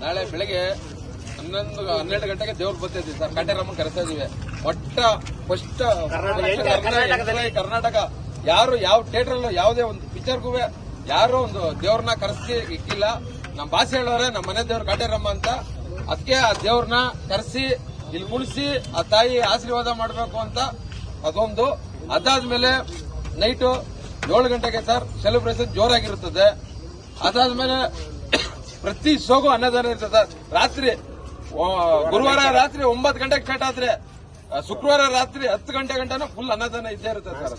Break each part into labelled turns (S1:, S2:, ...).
S1: ನಾಳೆ ಬೆಳಗ್ಗೆ 12 ಗಂಟೆಗೆ ದೇವ್ರು ಬರ್ತಿದ್ವಿ ಸರ್. ಕಾಟೇರಮ್ಮನ ಕರೆಸ್ತಾ ಇದೀವಿ. ಫಸ್ಟ್ ಕರ್ನಾಟಕ ಯಾರು ಯಾವ ಥಿಯೇಟರ್ ಅಲ್ಲೂ ಯಾವುದೇ ಒಂದು ಪಿಕ್ಚರ್ಗೂ ಯಾರು ಒಂದು ದೇವ್ರನ್ನ ಕರೆಸಿ ಇಕ್ಕಿಲ್ಲ. ನಮ್ಮ ಭಾಷೆ ಹೇಳೋರೆ ನಮ್ಮ ಮನೆ ದೇವ್ರು ಕಾಟೇರಮ್ಮ ಅಂತ. ಅದಕ್ಕೆ ಆ ದೇವ್ರನ್ನ ಕರೆಸಿ ಇಲ್ಲಿ ಕುಣಿಸಿ ಆ ತಾಯಿ ಆಶೀರ್ವಾದ ಮಾಡಬೇಕು ಅಂತ ಅದೊಂದು. ಅದಾದ್ಮೇಲೆ ನೈಟು 7 ಗಂಟೆಗೆ ಸರ್ ಸೆಲೆಬ್ರೇಷನ್ ಜೋರಾಗಿರುತ್ತದೆ. ಅದಾದ್ಮೇಲೆ ಪ್ರತಿ ಶೋಗೂ ಅನ್ನದಾನ ಇರ್ತದೆ ಸರ್. ರಾತ್ರಿ ಗುರುವಾರ ರಾತ್ರಿ 9 ಗಂಟೆಗೆ ಸ್ಟಾರ್ಟ್ ಆದ್ರೆ ಶುಕ್ರವಾರ ರಾತ್ರಿ 10 ಗಂಟೆ ಗಂಟನೂ ಫುಲ್ ಅನ್ನದಾನ ಇದ್ದೇ ಇರುತ್ತೆ ಸರ್.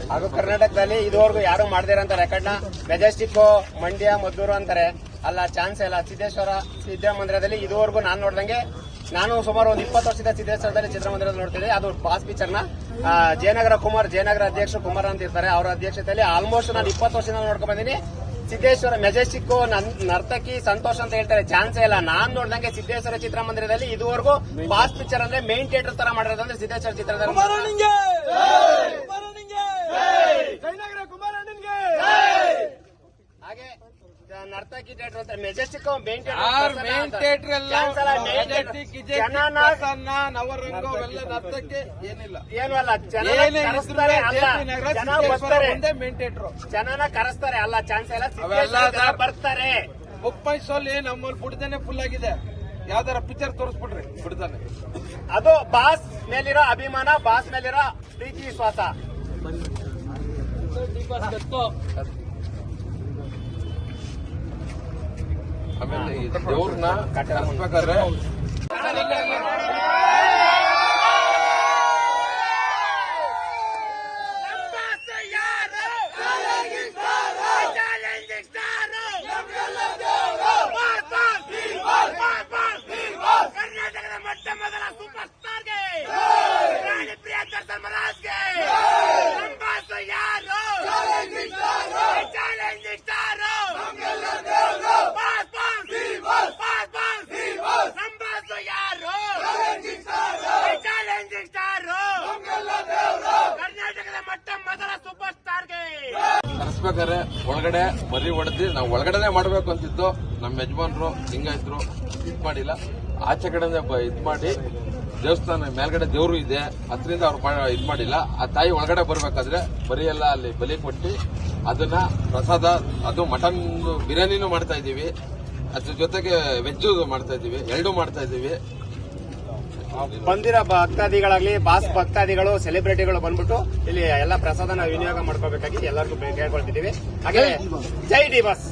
S2: ಹಾಗೂ ಕರ್ನಾಟಕದಲ್ಲಿ ಇದುವರೆಗೂ ಯಾರು ಮಾಡದಿರಂತ ರೆಕಾರ್ಡ್ನ ಮೆಜೆಸ್ಟಿಕ್, ಮಂಡ್ಯ, ಮದ್ದೂರು ಅಂತಾರೆ. ಅಲ್ಲ, ಚಾನ್ಸ್ ಇಲ್ಲ. ಸಿದ್ದೇಶ್ವರ ಚಿತ್ರಮಂದಿರದಲ್ಲಿ ಇದುವರೆಗೂ ನಾನು ನೋಡ್ದಂಗೆ, ನಾನು ಸುಮಾರು ಒಂದು 20 ವರ್ಷದ ಸಿದ್ದೇಶ್ವರದಲ್ಲಿ ಚಿತ್ರಮಂದಿರದಲ್ಲಿ ನೋಡ್ತಿದ್ದೆ. ಅದು ಬಾಸ್ ಪಿಕ್ಚರ್ನ ಜಯನಗರ ಅಧ್ಯಕ್ಷರು ಕುಮಾರ್ ಅಂತ ಇರ್ತಾರೆ. ಅವರ ಅಧ್ಯಕ್ಷತೆಯಲ್ಲಿ ಆಲ್ಮೋಸ್ಟ್ ನಾನು 20 ವರ್ಷದಿಂದ ನೋಡ್ಕೊಂಡ್ ಬಂದಿನಿ. ಸಿದ್ದೇಶ್ವರ ಮೆಜೆಸ್ಟಿಕ್ ನರ್ತಕಿ ಸಂತೋಷ್ ಅಂತ ಹೇಳ್ತಾರೆ. ಚಾನ್ಸೇ ಇಲ್ಲ. ನಾನ್ ನೋಡ್ದಂಗೆ ಸಿದ್ದೇಶ್ವರ ಚಿತ್ರಮಂದಿರದಲ್ಲಿ ಇದುವರೆಗೂ ಬಾಸ್ ಪಿಕ್ಚರ್ ಅಂದ್ರೆ ಮೇನ್ ಥಿಯೇಟರ್ ತರ ಮಾಡಿರೋದಂದ್ರೆ ಸಿದ್ದೇಶ್ವರ ಚಿತ್ರದಲ್ಲಿ. ಹಾಗೆ ನರ್ತಕಿ ಥಿಯೇಟರ್ ಅಂತ ಮೆಜೆಸ್ಟಿಕ್ ಮೇನ್ ಥಿಯೇಟರ್ ಜನನ ಕರೆಸ್ತಾರೆ. ಅಲ್ಲ, ಚಾನ್ಸ್ ಇಲ್ಲ. ಬರ್ತಾರೆ.
S1: 30 ಸೋಲಿ ನಮ್ಮಲ್ಲಿ ಬಿಡ್ದಾನೆ ಫುಲ್ ಆಗಿದೆ. ಯಾವ್ದಾರ ಪಿಕ್ಚರ್ ತೋರಿಸ್ಬಿಡ್ರಿ ಬಿಡ್ತಾನೆ.
S2: ಅದು ಬಾಸ್ ಮೇಲಿರೋ ಅಭಿಮಾನ, ಬಾಸ್ ಮೇಲಿರೋ ಪ್ರೀತಿ ವಿಶ್ವಾಸ.
S1: ಆಮೇಲೆ ದೇವ್ರನ್ನ ಕರೆಸ್ಬೇಕಾದ್ರೆ
S3: ಕರ್ನಾಟಕದ ಮೊಟ್ಟ ಮೊದಲ ಸೂಪರ್ ಸ್ಟಾರ್ಗೆ ಪ್ರಿಯ ದರ್ಶನ್ ಮಹಾರಾಜ್ಗೆ ಸಂಭಾಷ ಯಾರು ಚಾಲೆಂಜಿಂಗ್ ಸ್ಟಾರ್ ಸಂಭಾಷ ಯಾರು ಚಾಲೆಂಜಿಂಗ್ ಸ್ಟಾರ್ ಕರ್ನಾಟಕದ ಮೊಟ್ಟ ಮೊದಲ ಸೂಪರ್ ಸ್ಟಾರ್ಗೆ
S1: ಕರೆಸ್ಬೇಕಾದ್ರೆ ಒಳಗಡೆ ಮರಿ ಹೊಡೆದಿ ನಾವು ಒಳಗಡೆನೆ ಮಾಡ್ಬೇಕು ಅಂತಿದ್ದು. ನಮ್ಮ ಯಜಮಾನ್ರು ಲಿಂಗಾಯತರು ಇದ್ ಮಾಡಿಲ್ಲ. ಆಚೆ ಕಡೆ ಇದ್ ಮಾಡಿ ದೇವಸ್ಥಾನ ಮೇಲ್ಗಡೆ ದೇವರು ಇದೆ, ಅದರಿಂದ ಅವ್ರು ಇದ್ ಮಾಡಿಲ್ಲ. ಆ ತಾಯಿ ಒಳಗಡೆ ಬರ್ಬೇಕಾದ್ರೆ ಬರೀ ಎಲ್ಲ ಅಲ್ಲಿ ಬಲಿ ಕೊಟ್ಟು ಅದನ್ನ ಪ್ರಸಾದ, ಅದು ಮಟನ್ ಬಿರಿಯಾನಿನೂ ಮಾಡ್ತಾ ಇದೀವಿ, ಅದ್ರ ಜೊತೆಗೆ ವೆಜ್ ಮಾಡ್ತಾ ಇದೀವಿ, 2 ಮಾಡ್ತಾ ಇದೀವಿ.
S2: ಬಂದಿರೋ ಭಕ್ತಾದಿಗಳಾಗ್ಲಿ, ಬಾಸ್ ಭಕ್ತಾದಿಗಳು, ಸೆಲೆಬ್ರಿಟಿಗಳು ಬಂದ್ಬಿಟ್ಟು ಇಲ್ಲಿ ಎಲ್ಲ ಪ್ರಸಾದನ ವಿನಿಯೋಗ ಮಾಡ್ಕೋಬೇಕಾಗಿ ಎಲ್ಲರಿಗೂ ಕೇಳ್ಕೊಳ್ತಿದ್ದೀವಿ. ಹಾಗೆ ಜೈ ಡಿ ಬಾಸ್.